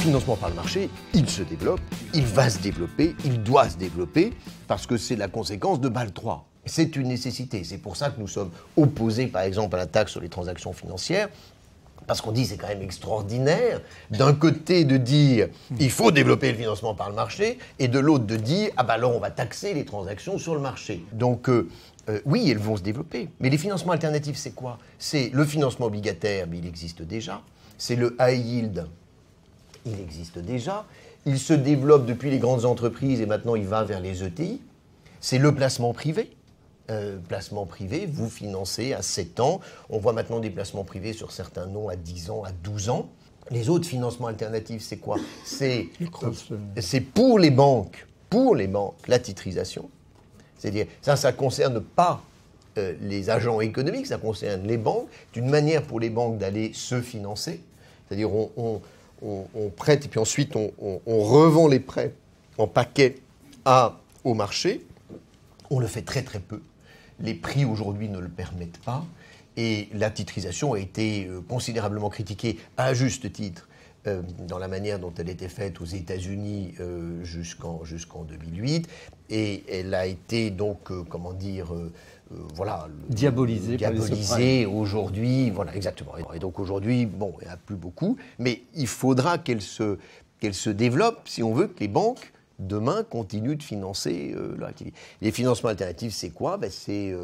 financement par le marché, il se développe, il va se développer, il doit se développer, parce que c'est la conséquence de Bâle III. C'est une nécessité. C'est pour ça que nous sommes opposés, par exemple, à la taxe sur les transactions financières, parce qu'on dit c'est quand même extraordinaire, d'un côté de dire il faut développer le financement par le marché, et de l'autre de dire ah ben alors on va taxer les transactions sur le marché. Donc oui, elles vont se développer. Mais les financements alternatifs, c'est quoi? C'est le financement obligataire, mais il existe déjà. C'est le high yield, il existe déjà. Il se développe depuis les grandes entreprises et maintenant il va vers les ETI. C'est le placement privé. Placement privé, vous financez à 7 ans. On voit maintenant des placements privés sur certains noms à 10 ans, à 12 ans. Les autres financements alternatifs, c'est quoi? C'est pour les banques, la titrisation. C'est-à-dire, ça ne concerne pas les agents économiques, ça concerne les banques. C'est une manière pour les banques d'aller se financer. C'est-à-dire, on prête et puis ensuite on revend les prêts en paquet au marché. On le fait très très peu. Les prix aujourd'hui ne le permettent pas. Et la titrisation a été considérablement critiquée, à juste titre, dans la manière dont elle était faite aux États-Unis jusqu'en 2008. Et elle a été donc, diabolisée aujourd'hui. Voilà, exactement. Et donc aujourd'hui, bon, il n'y en a plus beaucoup. Mais il faudra qu'elle se développe si on veut que les banques demain continuent de financer leur activité. Les financements alternatifs, c'est quoi? C'est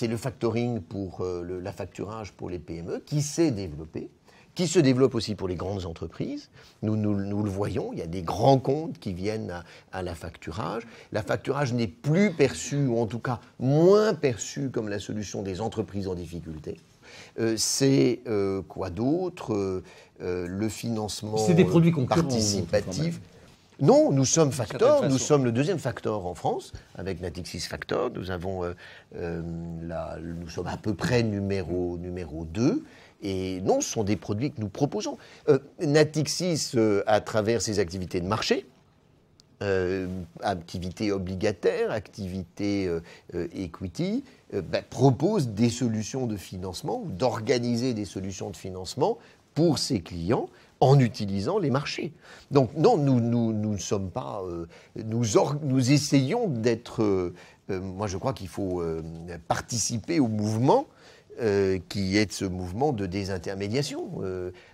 le factoring pour l'affacturage pour les PME qui s'est développé, qui se développe aussi pour les grandes entreprises. Nous le voyons, il y a des grands comptes qui viennent à l'affacturage. L'affacturage n'est plus perçu, ou en tout cas moins perçu comme la solution des entreprises en difficulté. C'est quoi d'autre? Le financement c'est des produits participatif. Non, nous sommes Factor, nous sommes le deuxième Factor en France, avec Natixis Factor. Nous sommes à peu près numéro 2. Et non, ce sont des produits que nous proposons. Natixis, à travers ses activités de marché, activités obligataires, activités equity, propose des solutions de financement ou d'organiser des solutions de financement pour ses clients en utilisant les marchés. Donc non, nous ne sommes pas... nous essayons d'être... moi, je crois qu'il faut participer au mouvement qui est ce mouvement de désintermédiation.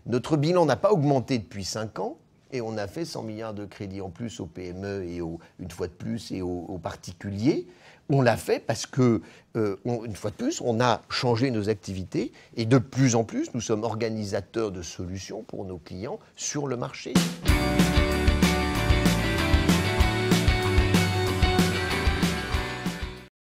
Notre bilan n'a pas augmenté depuis 5 ans et on a fait 100 milliards de crédits en plus aux PME et une fois de plus et aux particuliers. On l'a fait parce que, une fois de plus, on a changé nos activités et de plus en plus, nous sommes organisateurs de solutions pour nos clients sur le marché.